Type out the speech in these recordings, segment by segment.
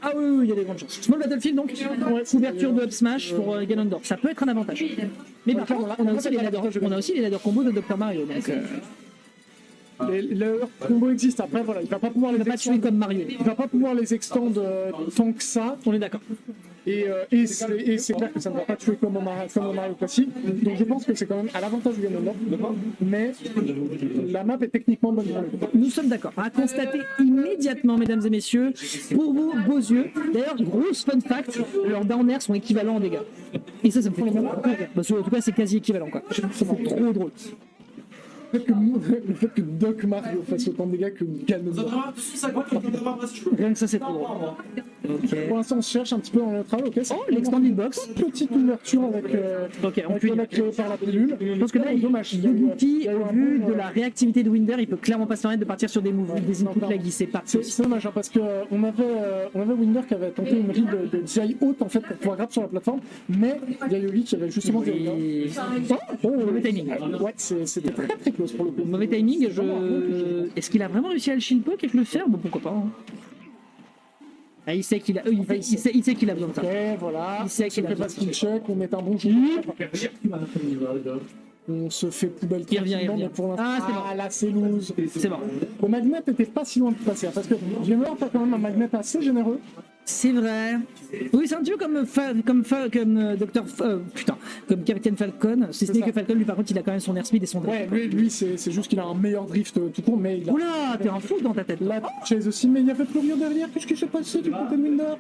Ah oui, il y a des grandes chances. Small Battlefield donc, couverture de up smash pour Ganondorf. Ça peut être un avantage. Mais par contre, on a aussi les ladder combos de Dr Mario. Donc, le combo existe. Après, voilà, il va pas pouvoir les tuer comme Mario. Il va pas pouvoir les extendre tant que ça. On est d'accord. Et c'est clair que ça ne va pas tuer comme au Mario classique. Donc je pense que c'est quand même à l'avantage du Ganondorf. Mais la map est techniquement bonne. Nous sommes d'accord. À constater immédiatement, mesdames et messieurs, pour vos beaux yeux. D'ailleurs, grosse fun fact, leurs down air sont équivalents en dégâts. Et ça me fait trop rire. Parce que, en tout cas, c'est quasi équivalent, quoi. C'est trop drôle. Le fait que Doc Mario fasse autant de dégâts que Ganondorf. Rien que ça, c'est trop drôle. Okay. Pour l'instant, on se cherche un petit peu dans le travail. Okay, l'extended box. Petite ouverture avec la créée par la pilule. Je pense que là, Yoguki, au vu de la réactivité de Winder, il peut clairement pas se permettre de partir sur des moves, des inputs laggés. C'est pas possible. C'est dommage, hein, parce qu'on avait Winder qui avait tenté une ride de DI haute en fait pour pouvoir grab sur la plateforme, mais il y a Yogi qui avait justement mauvais timing. Ouais, c'était très close pour le coup. Mauvais timing. Est-ce qu'il a vraiment réussi à le shield poke et le faire? Bon, pourquoi pas. Hein. Ah, il sait qu'il a besoin de ça. Ok, voilà. Il sait qu'il a besoin de ça. Check, on met un bon jeu. On se fait poubelle tranquillement, mais pour l'instant, là c'est loose. C'est bon. Le magnet était pas si loin de passer, parce que Gamer a quand même un magnet assez généreux. C'est vrai. Oui, c'est un petit peu comme Docteur, comme Captain Falcon. Si ce n'est que Falcon, lui par contre, il a quand même son airspeed et son drift. Ouais, lui c'est juste qu'il a un meilleur drift tout court, mais il a... Oula, t'es un fou dans ta tête. Là, Chase aussi, mais il y avait plus rien derrière. Qu'est-ce qui s'est passé du côté de Winder?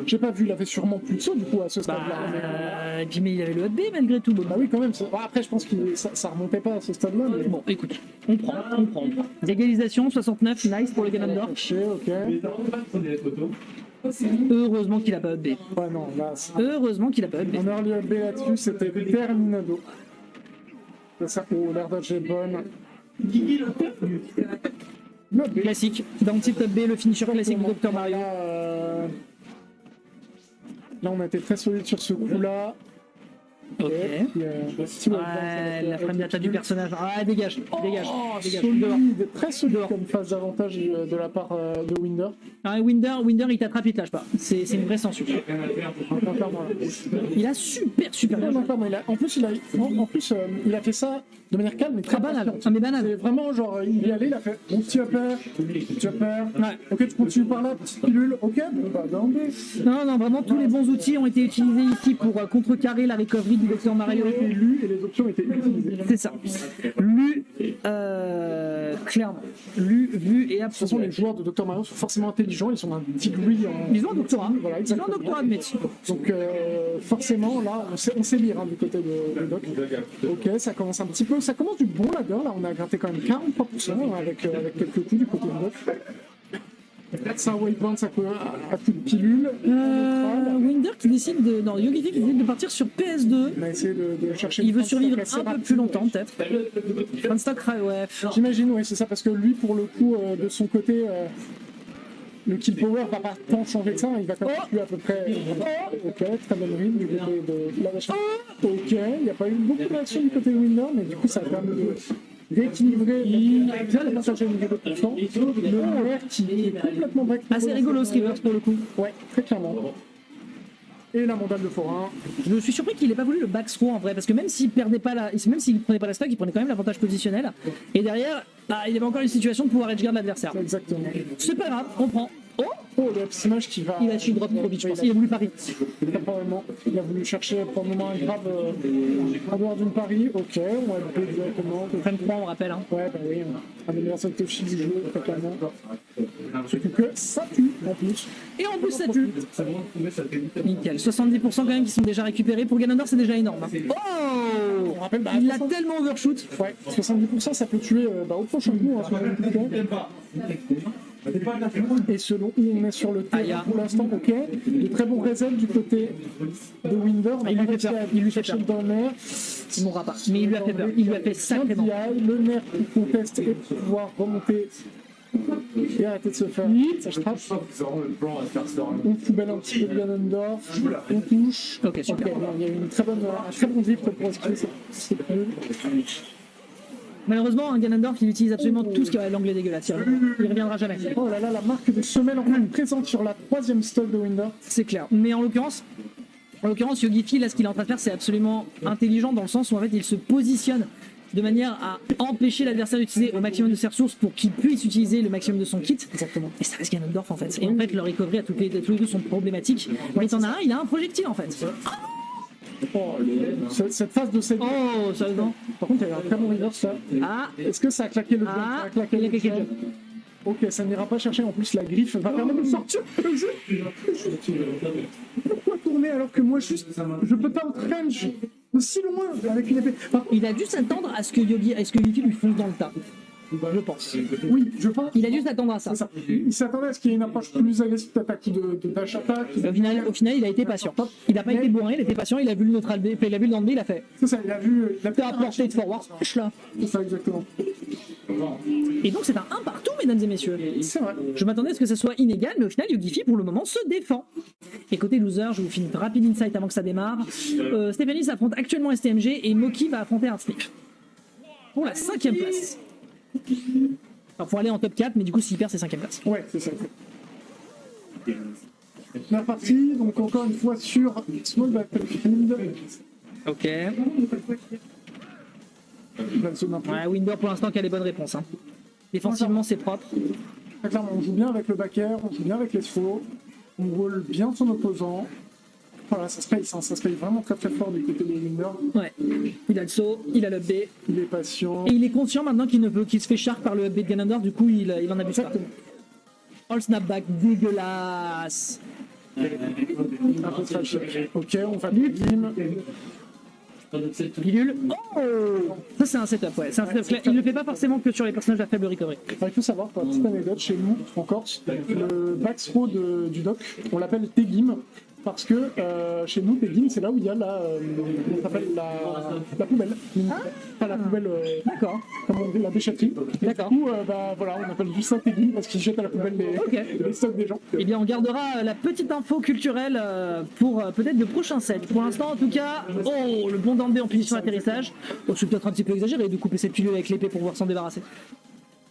J'ai pas vu, il avait sûrement plus de saut du coup à ce stade-là. Et puis mais il avait le hot B malgré tout. Bah oui, quand même. Après, je pense que ça remontait pas à ce stade-là. Mais... Bon, écoute, on prend. Égalisation, 69, nice pour le Ganondorf. Ok. Heureusement qu'il a pas hot B. Ouais, non, là. Heureusement qu'il a pas hot B. On early hot B là-dessus, c'était terminado. Ça, l'air dodge est bonne. Classique. Dans le type top B, le finisher classique de Dr Mario. Là, on a été très solide sur ce coup-là. Ok. La frame d'attaque du personnage. Ah, dégage. Solide, très solide comme phase d'avantage de la part de Winder. Ah, Winder, il t'attrape, il te lâche pas. C'est une vraie censure. Il a super bien. En plus, il a fait ça de manière calme mais très banale. C'est vraiment genre, il y allait, il a fait mon petit upper. Ouais. Ok, tu continues par là, petite pilule. Ok, bon bah dans B. Non, vraiment, tous les bons outils ont été utilisés ici pour contrecarrer la recovery du Dr Mario. Et les options étaient utilisées. C'est ça. Clairement. Vu et absolument. De toute façon, les joueurs de Dr Mario sont forcément intelligents, ils sont un degree en... Ils ont un doctorat. Voilà, ils ont un doctorat de médecine. Donc forcément, là, on sait lire du côté de Doc. Ok, ça commence un petit peu, ça commence du bon ladder, là, on a gratté quand même 43% avec quelques coups du côté de Doc. Ça, wavebound, ça peut à coup de pilule. Winder qui décide de... Non, Yogi qui décide de partir sur PS2. On a essayé de chercher... Il veut survivre un peu plus longtemps, peut-être. Funstock, ouais. J'imagine, oui, c'est ça, parce que lui, pour le coup, de son côté... Le kill power va pas tant changer que ça, il va quand même tuer à peu près. Ok, très bonne read du côté de la vache. Ok, il n'y a pas eu beaucoup de réaction du côté de Winder, mais du coup ça a permis d'équilibrer bien le passage au niveau de pourcent. Le air qui est complètement break. Assez rigolo ce reverse pour le coup. Ouais, très clairement. Et la mandale de forain. Je suis surpris qu'il n'ait pas voulu le back throw en vrai, parce que même s'il prenait pas la stock, il prenait quand même l'avantage positionnel. Et derrière, il avait encore une situation de pouvoir edgeguard l'adversaire. Exactement. C'est pas grave, on prend. Le up smash qui va... Il a shield drop trop vite, je pense. Il a voulu pari. Il a voulu chercher pour le moment un grab en dehors d'une pari. Ok, on va le directement. Frame 3, on rappelle. Hein. Ouais, bah oui, un des meilleurs Satoshi du jeu, très clairement. Surtout que ça tue en plus. Et en plus, ça tue. Nickel. 70% quand même qui sont déjà récupérés. Pour Ganondorf, c'est déjà énorme. Oh, on rappelle, il a tellement overshoot. Ouais, 70% ça peut tuer au prochain coup. Et selon où on est sur le terrain pour l'instant, ok. De très bons réserves du côté de Winder. Il lui fait peur. Dans l'air. Il mourra pas. Mais il lui a fait peur. Il lui a fait sacrément. Le nerf pour contester et pour pouvoir remonter et arrêter de se faire. Ça je trappe. On poubelle un petit peu de Ganondorf. On touche. Ok, super. Il y a eu un très bon drift pour esquiver cette pilule. Malheureusement, un Ganondorf, il utilise absolument tout ce qui a l'anglais dégueulasse. Il reviendra jamais. Oh là là, la marque de semelle encore présente sur la 3e stock de Winder. C'est clair. Mais en l'occurrence, Yogifi, là, ce qu'il est en train de faire, c'est absolument intelligent dans le sens où en fait, il se positionne de manière à empêcher l'adversaire d'utiliser au maximum de ses ressources pour qu'il puisse utiliser le maximum de son kit. Exactement. Et ça reste Ganondorf en fait. Et en fait, le recovery à tous les deux sont problématiques. Mais t'en as un, il a un projectile en fait. Oh, cette phase de cette. Oh, sérieusement. Par contre, il y a un très bon Winder, ça. Ah, Est-ce que ça a claqué le jump? Ah, Ça a claqué il a le claqué le jump. Ok, ça n'ira pas chercher. En plus, la griffe va permettre de sortir le jeu. Pourquoi tourner alors que moi, juste, je peux pas out range de si loin avec une épée. Enfin, il a dû s'attendre à ce que Yogi lui fonce dans le tas. Je pense. oui, je pense. Il a dû s'attendre à ça. C'est ça. Il s'attendait à ce qu'il y ait une approche plus agressive d'attaque de dash attack. Au final, il a été patient. Il n'a pas été bourrin, il était patient, il a vu le neutral B, il a vu le down B, il a fait. C'est ça, il a vu. Il a T'as apporté de forward, là. C'est ça, exactement. Et donc c'est un 1 partout, mesdames et messieurs. C'est vrai. Je m'attendais à ce que ça soit inégal, mais au final, Yogifi, pour le moment, se défend. Et côté loser, je vous fais une rapide insight avant que ça démarre. Stéphanie s'affronte actuellement STMG et Moki va affronter Artsnip. Pour la 5e place. Alors, faut aller en top 4, mais du coup, s'il perd, c'est 5e place. Ouais, c'est ça. La partie, donc encore une fois sur Small Battlefield. Ok. La zone un peu. Ouais, Winder pour l'instant qui a les bonnes réponses. Hein. Défensivement, c'est propre. Très clairement, on joue bien avec le back air, on joue bien avec les chevaux, on roule bien son opposant. Voilà, ça se paye, hein, ça se paye vraiment très très fort du côté de Winder. Ouais. Il a le saut, il a le B. Il est patient. Et il est conscient maintenant qu'il se fait shark par le B de Ganondorf, du coup, il en abuse pas. Exactement. Oh, le snapback dégueulasse. Un peu trash. Ok, on va Glim. Pilule. Oh, ça c'est un setup, ouais. C'est un setup clair. Il le fait pas forcément que sur les personnages à faible recovery. Alors, il faut savoir, pour la petite anecdote, chez nous, en Corse, le back throw du doc, on l'appelle Tegim. Parce que chez nous, Tegim, c'est là où il y a comment ça s'appelle, la poubelle. Pas la poubelle, D'accord. comme on dit, la déchetterie. Et D'accord. du coup, voilà, on appelle juste ça Tegim parce qu'ils jettent à la poubelle les stocks des gens. Eh bien, on gardera la petite info culturelle pour peut-être le prochain set. Pour l'instant, en tout cas, oh, le bon d'emblée en position d'atterrissage. Oh, c'est peut-être un petit peu exagéré de couper cette pilule avec l'épée pour pouvoir s'en débarrasser.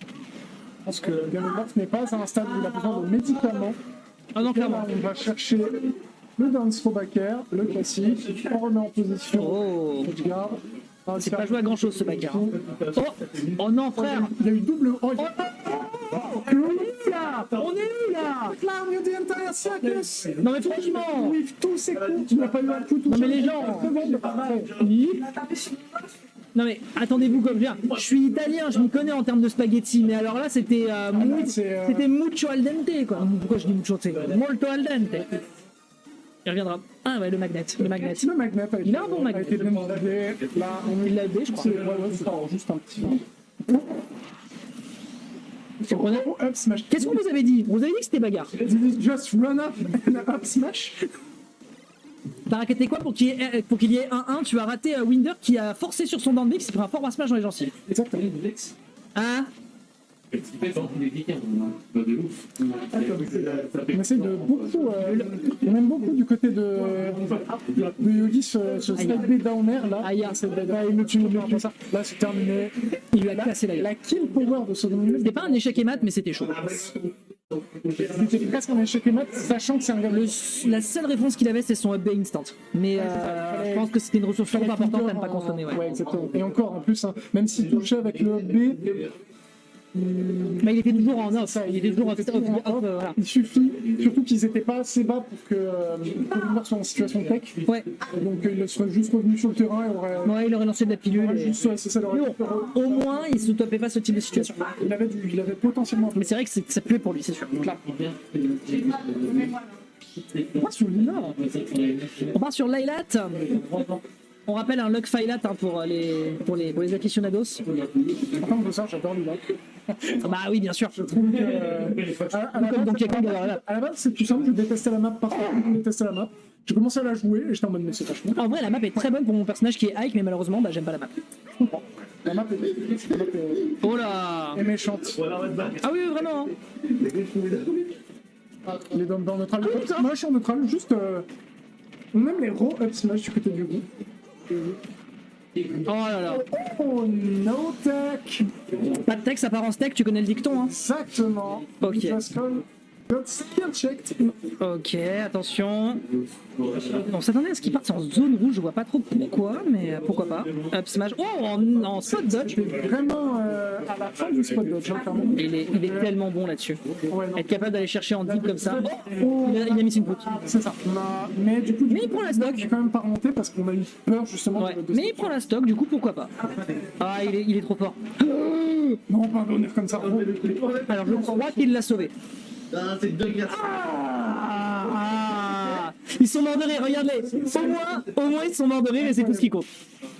Je pense que Ganondorf n'est pas à un stade où il a besoin de médicaments. Ah non, Là, clairement. on va chercher le dance throw back air, le classique, on remet en position. Oh, Regarde. c'est pas joué à grand chose ce bagarre. Oh, oh non, frère. Il y a eu double. Oh, il y a On est où là? On est où là? Clown, you the entire circus! Non mais franchement. Oui, tous ces coups, tu n'as pas eu un coup tout Non mais les gens. Non mais attendez-vous comme bien. Je suis italien, je m'y connais en termes de spaghetti, mais alors là c'était c'était mucho al dente quoi. Pourquoi je dis mucho? C'est molto al dente. Il reviendra. Ah ouais, le magnet. Le magnet Il a un bon magnet. a été bien guidé. Là, Il l'a aidé, je crois. c'est juste un petit. Up smash. Qu'est-ce qu'on vous avait dit? On vous avait dit que c'était bagarre. Did it just run up and up smash? T'as raquetté quoi pour qu'il y ait 1-1? Tu as raté Winder qui a forcé sur son down B, qui s'est pris un forward smash dans les gencives. Exactement. Ah, On essaye de beaucoup. On aime beaucoup du côté de Yogi ce slide B down air là. Aïe. Là, il le tue, ça. Là, c'est terminé. il lui a cassé la gueule. La kill power de ce down C'était pas un échec et mat, mais c'était chaud. C'était presque un échec et mat, sachant que c'est un gars. La seule réponse qu'il avait, c'est son up B instant. Mais je pense que c'était une ressource trop importante à ne pas consommer. Ouais, exactement. Et encore en plus, hein, même s'il touchait avec le B, Mais il était toujours en off. Il était toujours off. Voilà. il suffit, surtout qu'ils n'étaient pas assez bas pour que Winder soit en situation tech. Ouais. Et donc il serait juste revenu sur le terrain et aurait. Ouais, il aurait lancé de la pilule. Et... Juste, c'est ça, Mais bon, au moins, il se topait pas ce type de situation. il avait potentiellement. Mais c'est vrai que ça puait pour lui, c'est sûr. On passe sur Lina. On part sur Laylat. On rappelle un lock Filat hein, pour les aficionados. Enfin, de ça, j'adore Lina. Bah oui, bien sûr. Je trouve que. Comme Donkey Kong, alors là. À la base, c'est tout simple, je détestais la map parce que je détestais la map. J'ai commencé à la jouer et j'étais en mode, mais c'est vachement. En vrai, la map est très bonne pour mon personnage qui est Ike, mais malheureusement, bah, j'aime pas la map. Je comprends. La map est Oh là. méchante. Ah oui, vraiment. Hein. Il est dans neutral. Moi, je suis en neutral, juste. On aime les raw up smash du côté du goût. Oh là là. Oh, no tech. Pas de tech, ça part en steak, tu connais le dicton, hein. Exactement. Ok. He just got skill checked. Ok, attention. On s'attendait à ce qu'il parte en zone rouge, je vois pas trop pourquoi, mais pourquoi pas. Up smash. Oh, en spot dodge. C'est vraiment à la fin du spot dodge, hein, clairement. Il est tellement bon là-dessus. Ouais, non. Être capable d'aller chercher en deep comme ça. Oh, il a mis une poutre. C'est ça. Mais du coup, Mais il prend la stock. il est quand même pas remonté parce qu'on a eu peur justement Ouais. de Mais il prend la stock, du coup pourquoi pas. Ah, il est trop fort. Non, pas un honneur comme ça. Alors je crois qu'il l'a sauvé. C'est deux glaces. Ah, ils sont morts de rire, regardez. Au moins ils sont morts de rire et c'est tout ce qui compte.